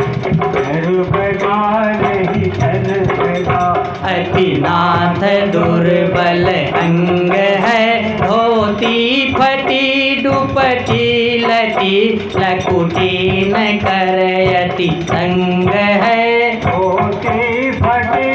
अतिनाथ दुर्बल अंग है, धोती फटी दुपटी लटी, लकुटी न करयति संग है, धोती फटी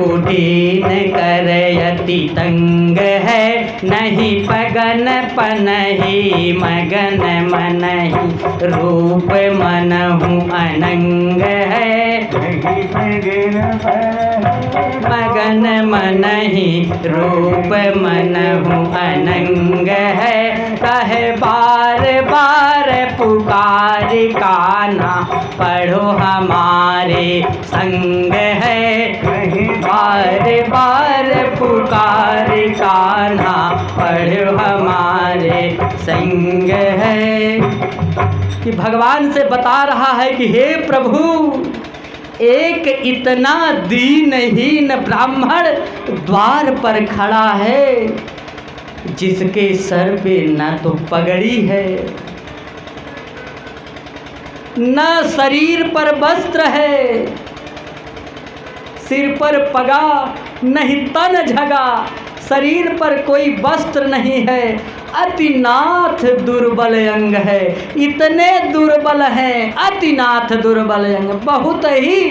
कुटीन कर यति तंग है, नहीं पगन पनहि मगन मनहि, रूप मनहु अनंग है, मगन मनहि रूप मनहु अनंग है। कहे बार बार पुकार कान्हा, पढ़ो हमारे संग है, बार बार पुकार कान्हा, पढ़ो हमारे संग है। कि भगवान से बता रहा है कि हे प्रभु, एक इतना दीनहीन ब्राह्मण द्वार पर खड़ा है, जिसके सर पे न तो पगड़ी है, न शरीर पर वस्त्र है, सिर पर पगा नहीं तन झगा, शरीर पर कोई वस्त्र नहीं है, अतिनाथ दुर्बल अंग है। इतने दुर्बल हैं, अतिनाथ दुर्बल अंग, बहुत ही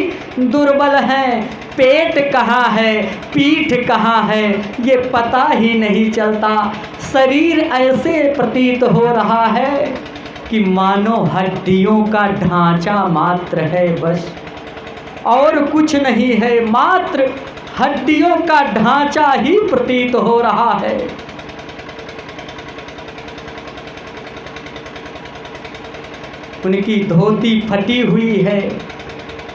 दुर्बल हैं। पेट कहाँ है, पीठ कहाँ है, ये पता ही नहीं चलता। शरीर ऐसे प्रतीत हो रहा है कि मानो हड्डियों का ढांचा मात्र है, बस और कुछ नहीं है, मात्र हड्डियों का ढांचा ही प्रतीत हो रहा है। उनकी धोती फटी हुई है,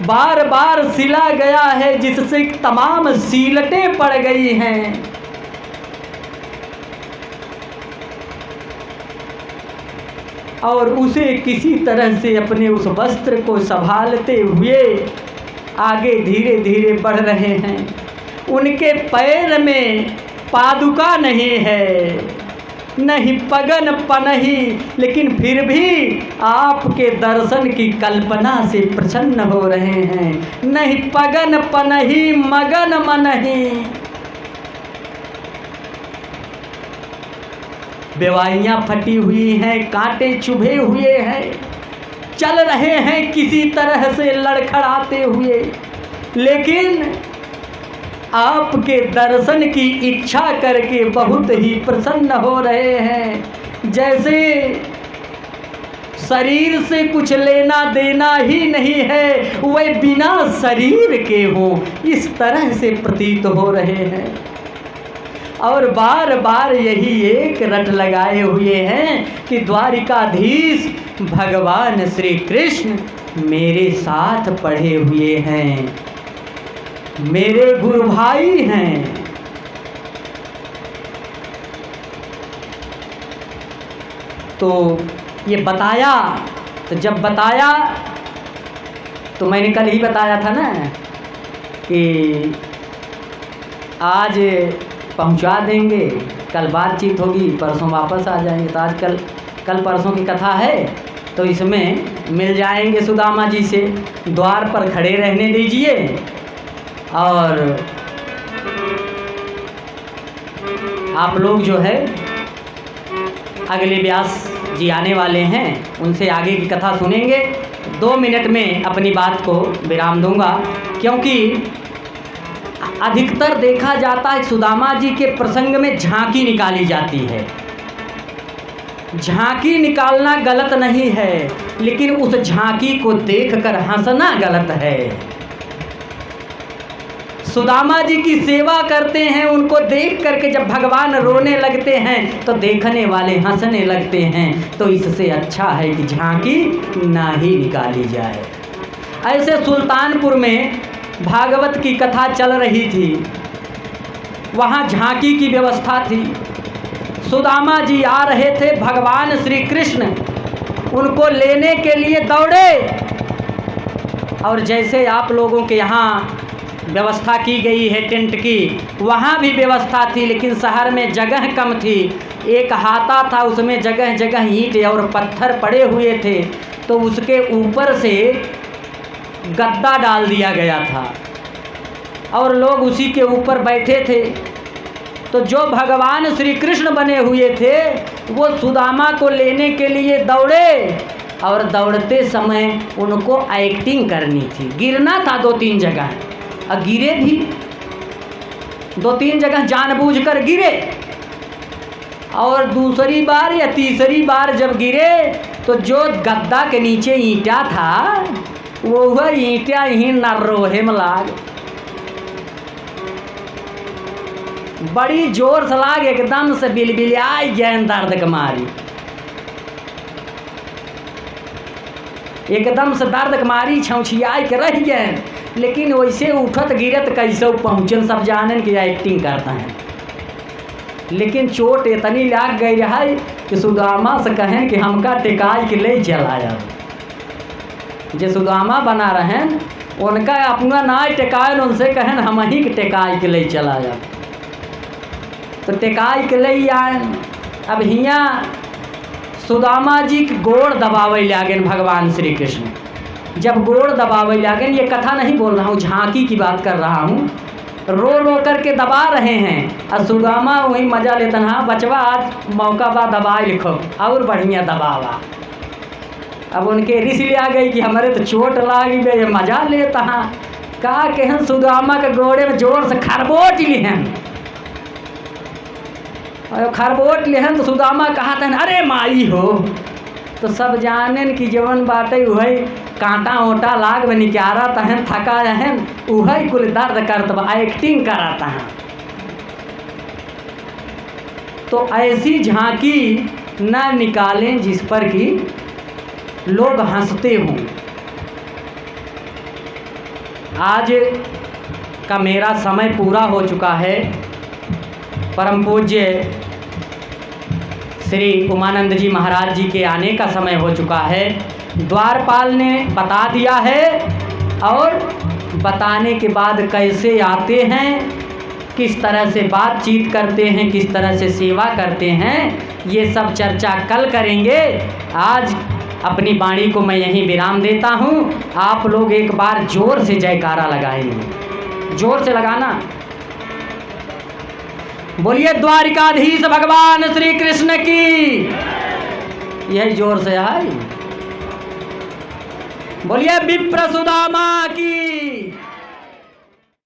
बार बार सिला गया है, जिससे तमाम सीलटें पड़ गई हैं। और उसे किसी तरह से अपने उस वस्त्र को संभालते हुए आगे धीरे धीरे बढ़ रहे हैं। उनके पैर में पादुका नहीं है, नहीं पगन पनही, लेकिन फिर भी आपके दर्शन की कल्पना से प्रसन्न हो रहे हैं। नहीं पगन पनही मगन मनही, बेवाइयाँ फटी हुई हैं, कांटे चुभे हुए हैं, चल रहे हैं किसी तरह से लड़खड़ाते हुए, लेकिन आपके दर्शन की इच्छा करके बहुत ही प्रसन्न हो रहे हैं। जैसे शरीर से कुछ लेना देना ही नहीं है, वे बिना शरीर के हों, इस तरह से प्रतीत हो रहे हैं। और बार बार यही एक रट लगाए हुए हैं कि द्वारिकाधीश भगवान श्री कृष्ण मेरे साथ पढ़े हुए हैं, मेरे गुरु भाई हैं। तो ये बताया, तो जब बताया तो मैंने कल ही बताया था ना कि आज पहुंचा देंगे, कल बातचीत होगी, परसों वापस आ जाएंगे। तो आज कल परसों की कथा है, तो इसमें मिल जाएंगे सुदामा जी से। द्वार पर खड़े रहने दीजिए और आप लोग जो है अगले व्यास जी आने वाले हैं, उनसे आगे की कथा सुनेंगे। 2 मिनट में अपनी बात को विराम दूंगा, क्योंकि अधिकतर देखा जाता है सुदामा जी के प्रसंग में झांकी निकाली जाती है। झांकी निकालना गलत नहीं है, लेकिन उस झांकी को देखकर हंसना गलत है। सुदामा जी की सेवा करते हैं, उनको देख करके जब भगवान रोने लगते हैं तो देखने वाले हंसने लगते हैं। तो इससे अच्छा है कि झांकी ना ही निकाली जाए। ऐसे सुल्तानपुर में भागवत की कथा चल रही थी, वहाँ झांकी की व्यवस्था थी। सुदामा जी आ रहे थे, भगवान श्री कृष्ण उनको लेने के लिए दौड़े। और जैसे आप लोगों के यहाँ व्यवस्था की गई है टेंट की, वहाँ भी व्यवस्था थी, लेकिन शहर में जगह कम थी। एक हाता था, उसमें जगह जगह ईंट और पत्थर पड़े हुए थे, तो उसके ऊपर से गद्दा डाल दिया गया था और लोग उसी के ऊपर बैठे थे। तो जो भगवान श्री कृष्ण बने हुए थे वो सुदामा को लेने के लिए दौड़े, और दौड़ते समय उनको एक्टिंग करनी थी। गिरना था 2-3 जगह, और गिरे भी। 2-3 जगह जानबूझकर गिरे, और दूसरी बार या तीसरी बार जब गिरे तो जो गद्दा के नीचे ईंटा था वह ईंटा ही नरोहे में लाग, बड़ी जोर से लाग, एकदम से बिलबिलाई गए दर्द के मारी, एकदम से दर्द के मारी छौछियाई के रह गए। लेकिन वैसे उठत गिरत कैसे पहुँचन, सब जानन कि एक्टिंग करता है। लेकिन चोट इतनी लाग गई है कि सुदामा से कहें कि हमका टिकाई के ले चलाया, जो सुदामा बना रहे उनका अपना ना टिकाए, उनसे कहें हम ही के टिकाई के ले चलाया। तो टिकाई के ले आए। अब हियाँ सुदामा जी के गोड़ दबावे लागन भगवान श्री कृष्ण। जब गोड़ दबावे लागन, ये कथा नहीं बोल रहा हूँ, झांकी की बात कर रहा हूँ, रो रो करके दबा रहे हैं और सुदामा वही मजा लेता, हाँ बचवा आज मौका बा दबाए लिखो और बढ़िया दबावा। अब उनके रिस ले आ गई कि हमारे तो चोट लागी बे, मजा लेता हाँ का कहन सुदामा के गोड़े में जोर से खरबोट लिहन, और खरबोट लिहन तो सुदामा कहा था अरे माई हो। तो सब जानन कि जवन बाटे वही कांटा ओटा लाग में निकारा तहन थका रहन, वही कुल दर्द करत बा, एक्टिंग कराता है। तो ऐसी झांकी न निकालें जिस पर कि लोग हंसते हों। आज का मेरा समय पूरा हो चुका है। परम पूज्य श्री उमानंद जी महाराज जी के आने का समय हो चुका है। द्वारपाल ने बता दिया है, और बताने के बाद कैसे आते हैं, किस तरह से बातचीत करते हैं, किस तरह से सेवा करते हैं, ये सब चर्चा कल करेंगे। आज अपनी वाणी को मैं यहीं विराम देता हूँ। आप लोग एक बार जोर से जयकारा लगाएंगे, जोर से लगाना। बोलिए द्वारिकाधीश भगवान श्री कृष्ण की, यही जोर से है। बोलिए विप्र सुदामा की।